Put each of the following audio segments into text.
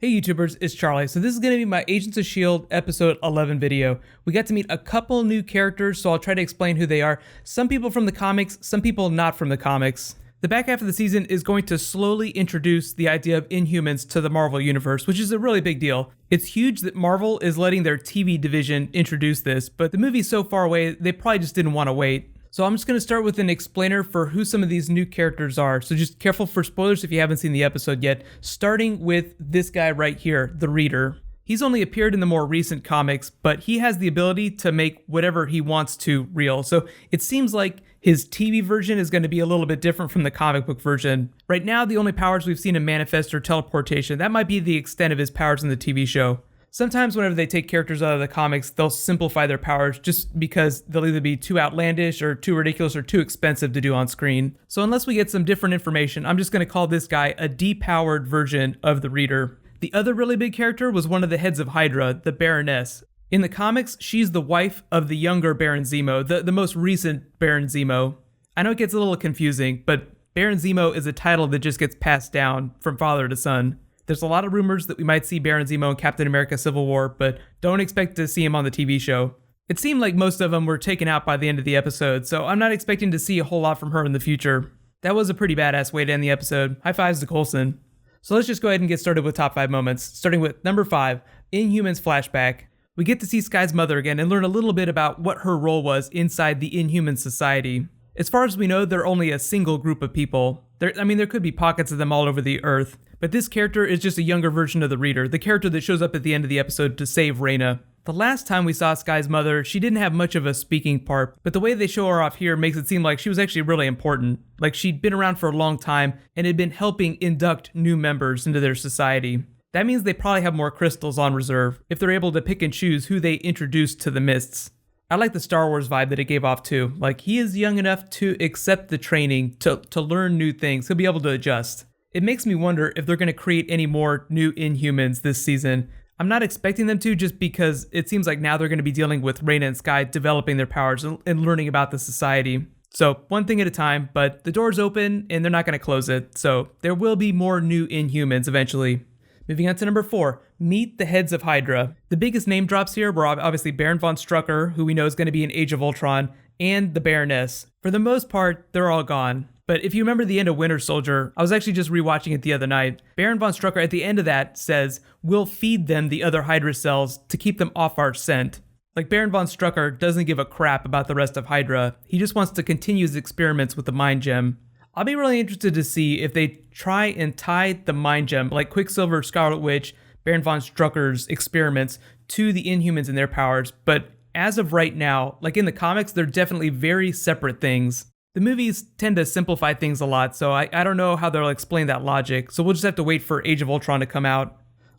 Hey YouTubers, it's Charlie. So this is going to be my Agents of S.H.I.E.L.D. episode 11 video. We got to meet a couple new characters, so I'll try to explain who they are. Some people from the comics, some people not from the comics. The back half of the season is going to slowly introduce the idea of Inhumans to the Marvel Universe, which is a really big deal. It's huge that Marvel is letting their TV division introduce this, but the movie's so far away, they probably just didn't want to wait. So I'm just going to start with an explainer for who some of these new characters are. So just careful for spoilers if you haven't seen the episode yet. Starting with this guy right here, the Reader. He's only appeared in the more recent comics, but he has the ability to make whatever he wants to real. So it seems like his TV version is going to be a little bit different from the comic book version. Right now, the only powers we've seen him manifest are teleportation. That might be the extent of his powers in the TV show. Sometimes whenever they take characters out of the comics, they'll simplify their powers just because they'll either be too outlandish or too ridiculous or too expensive to do on screen. So unless we get some different information, I'm just going to call this guy a depowered version of the Reader. The other really big character was one of the heads of Hydra, the Baroness. In the comics, she's the wife of the younger Baron Zemo, the most recent Baron Zemo. I know it gets a little confusing, but Baron Zemo is a title that just gets passed down from father to son. There's a lot of rumors that we might see Baron Zemo in Captain America Civil War, but don't expect to see him on the TV show. It seemed like most of them were taken out by the end of the episode, so I'm not expecting to see a whole lot from her in the future. That was a pretty badass way to end the episode. High fives to Coulson. So let's just go ahead and get started with top 5 moments, starting with number 5, Inhumans flashback. We get to see Skye's mother again and learn a little bit about what her role was inside the Inhuman society. As far as we know, they're only a single group of people. There could be pockets of them all over the earth, but this character is just a younger version of the Reader, the character that shows up at the end of the episode to save Reyna. The last time we saw Skye's mother, she didn't have much of a speaking part, but the way they show her off here makes it seem like she was actually really important. Like she'd been around for a long time and had been helping induct new members into their society. That means they probably have more crystals on reserve, if they're able to pick and choose who they introduce to the Mists. I like the Star Wars vibe that it gave off too. Like he is young enough to accept the training, to learn new things. He'll be able to adjust. It makes me wonder if they're going to create any more new Inhumans this season. I'm not expecting them to, just because it seems like now they're going to be dealing with Reyna and Skye developing their powers and learning about the society. So one thing at a time, but the door's open and they're not going to close it. So there will be more new Inhumans eventually. Moving on to number 4, meet the heads of Hydra. The biggest name drops here were obviously Baron von Strucker, who we know is going to be in Age of Ultron, and the Baroness. For the most part, they're all gone. But if you remember the end of Winter Soldier, I was actually just rewatching it the other night. Baron von Strucker at the end of that says, "We'll feed them the other Hydra cells to keep them off our scent." Like Baron von Strucker doesn't give a crap about the rest of Hydra. He just wants to continue his experiments with the Mind Gem. I'll be really interested to see if they try and tie the Mind Gem, like Quicksilver, Scarlet Witch, Baron von Strucker's experiments, to the Inhumans and their powers. But as of right now, like in the comics, they're definitely very separate things. The movies tend to simplify things a lot, so I don't know how they'll explain that logic, so we'll just have to wait for Age of Ultron to come out.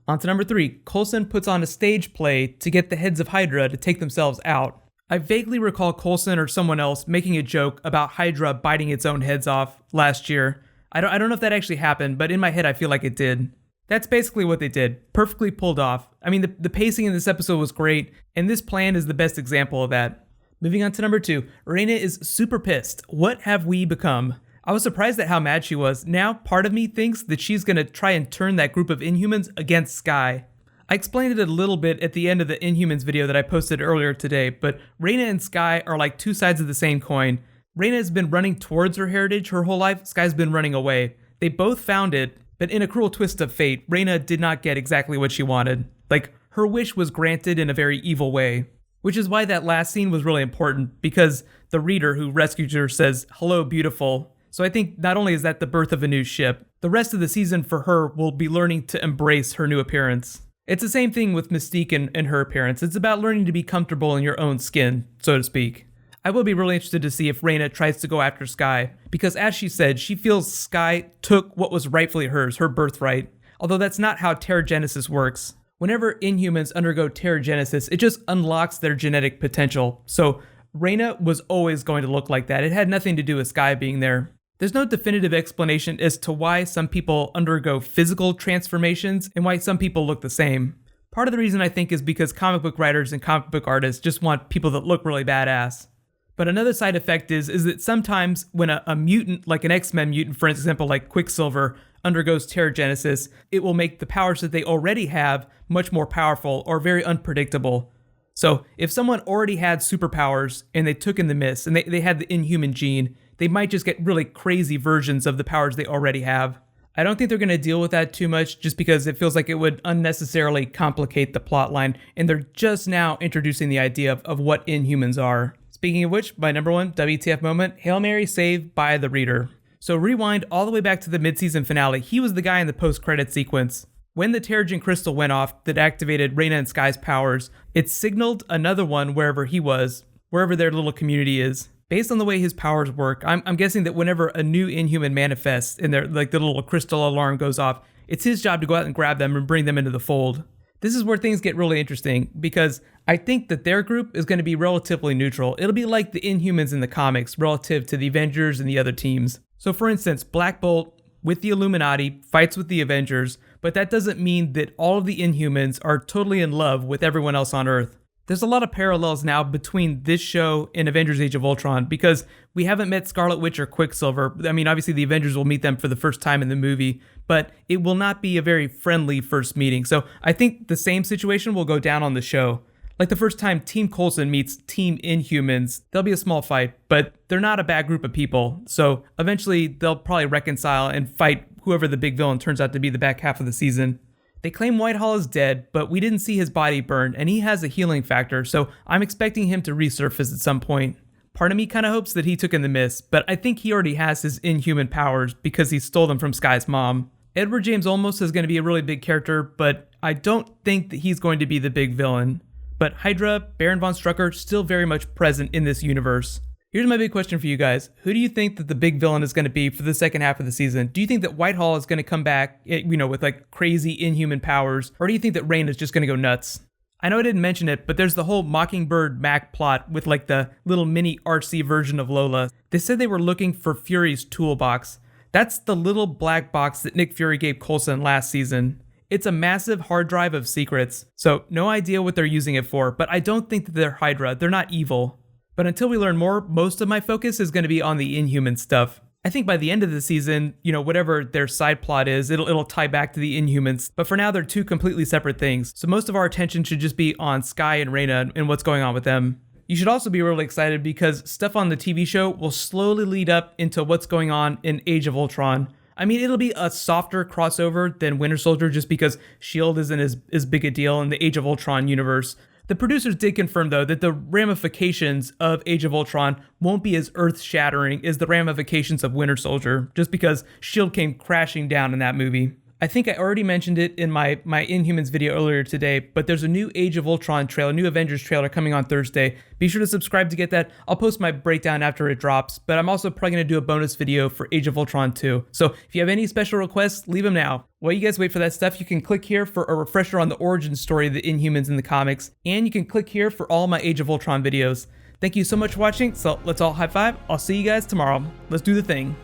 On to number 3, Coulson puts on a stage play to get the heads of Hydra to take themselves out. I vaguely recall Coulson or someone else making a joke about Hydra biting its own heads off last year. I don't know if that actually happened, but in my head I feel like it did. That's basically what they did. Perfectly pulled off. I mean, the pacing in this episode was great, and this plan is the best example of that. Moving on to number 2, Reyna is super pissed. What have we become? I was surprised at how mad she was. Now, part of me thinks that she's gonna try and turn that group of Inhumans against Skye. I explained it a little bit at the end of the Inhumans video that I posted earlier today, but Reyna and Skye are like two sides of the same coin. Reyna has been running towards her heritage her whole life, Skye's been running away. They both found it, but in a cruel twist of fate, Reyna did not get exactly what she wanted. Like, her wish was granted in a very evil way. Which is why that last scene was really important, because the Reader who rescued her says, "Hello, beautiful." So I think not only is that the birth of a new ship, the rest of the season for her will be learning to embrace her new appearance. It's the same thing with Mystique and her appearance. It's about learning to be comfortable in your own skin, so to speak. I will be really interested to see if Reyna tries to go after Skye, because as she said, she feels Skye took what was rightfully hers, her birthright. Although that's not how Terrigenesis works. Whenever Inhumans undergo Terrigenesis, it just unlocks their genetic potential. So Reyna was always going to look like that. It had nothing to do with Skye being there. There's no definitive explanation as to why some people undergo physical transformations and why some people look the same. Part of the reason I think is because comic book writers and comic book artists just want people that look really badass. But another side effect is that sometimes when a mutant, like an X-Men mutant, for example, like Quicksilver, undergoes teragenesis, it will make the powers that they already have much more powerful or very unpredictable. So if someone already had superpowers and they took in the miss and they had the inhuman gene, they might just get really crazy versions of the powers they already have. I don't think they're going to deal with that too much just because it feels like it would unnecessarily complicate the plotline, and they're just now introducing the idea of what Inhumans are. Speaking of which, my number one WTF moment, Hail Mary saved by the reader. So rewind all the way back to the mid-season finale. He was the guy in the post-credit sequence. When the Terrigen crystal went off that activated Raina and Sky's powers, it signaled another one wherever he was, wherever their little community is. Based on the way his powers work, I'm guessing that whenever a new Inhuman manifests and their like the little crystal alarm goes off, it's his job to go out and grab them and bring them into the fold. This is where things get really interesting because I think that their group is going to be relatively neutral. It'll be like the Inhumans in the comics relative to the Avengers and the other teams. So for instance, Black Bolt with the Illuminati fights with the Avengers, but that doesn't mean that all of the Inhumans are totally in love with everyone else on Earth. There's a lot of parallels now between this show and Avengers Age of Ultron because we haven't met Scarlet Witch or Quicksilver. I mean, obviously the Avengers will meet them for the first time in the movie, but it will not be a very friendly first meeting. So I think the same situation will go down on the show. Like the first time Team Coulson meets Team Inhumans, there'll be a small fight, but they're not a bad group of people. So eventually they'll probably reconcile and fight whoever the big villain turns out to be the back half of the season. They claim Whitehall is dead, but we didn't see his body burn, and he has a healing factor, so I'm expecting him to resurface at some point. Part of me kind of hopes that he took in the miss, but I think he already has his inhuman powers because he stole them from Sky's mom. Edward James Olmos is going to be a really big character, but I don't think that he's going to be the big villain. But Hydra, Baron von Strucker, still very much present in this universe. Here's my big question for you guys. Who do you think that the big villain is going to be for the second half of the season? Do you think that Whitehall is going to come back, with like crazy inhuman powers? Or do you think that Rain is just going to go nuts? I know I didn't mention it, but there's the whole Mockingbird Mac plot with like the little mini artsy version of Lola. They said they were looking for Fury's toolbox. That's the little black box that Nick Fury gave Coulson last season. It's a massive hard drive of secrets. So no idea what they're using it for, but I don't think that they're Hydra. They're not evil. But until we learn more, most of my focus is going to be on the Inhuman stuff. I think by the end of the season, whatever their side plot is, it'll tie back to the Inhumans. But for now, they're two completely separate things. So most of our attention should just be on Sky and Raina and what's going on with them. You should also be really excited because stuff on the TV show will slowly lead up into what's going on in Age of Ultron. I mean, it'll be a softer crossover than Winter Soldier just because S.H.I.E.L.D. isn't as big a deal in the Age of Ultron universe. The producers did confirm, though, that the ramifications of Age of Ultron won't be as earth-shattering as the ramifications of Winter Soldier, just because S.H.I.E.L.D. came crashing down in that movie. I think I already mentioned it in my Inhumans video earlier today, but there's a new Age of Ultron trailer, new Avengers trailer coming on Thursday. Be sure to subscribe to get that. I'll post my breakdown after it drops, but I'm also probably going to do a bonus video for Age of Ultron too. So if you have any special requests, leave them now. While you guys wait for that stuff, you can click here for a refresher on the origin story of the Inhumans in the comics, and you can click here for all my Age of Ultron videos. Thank you so much for watching, so let's all high five. I'll see you guys tomorrow. Let's do the thing.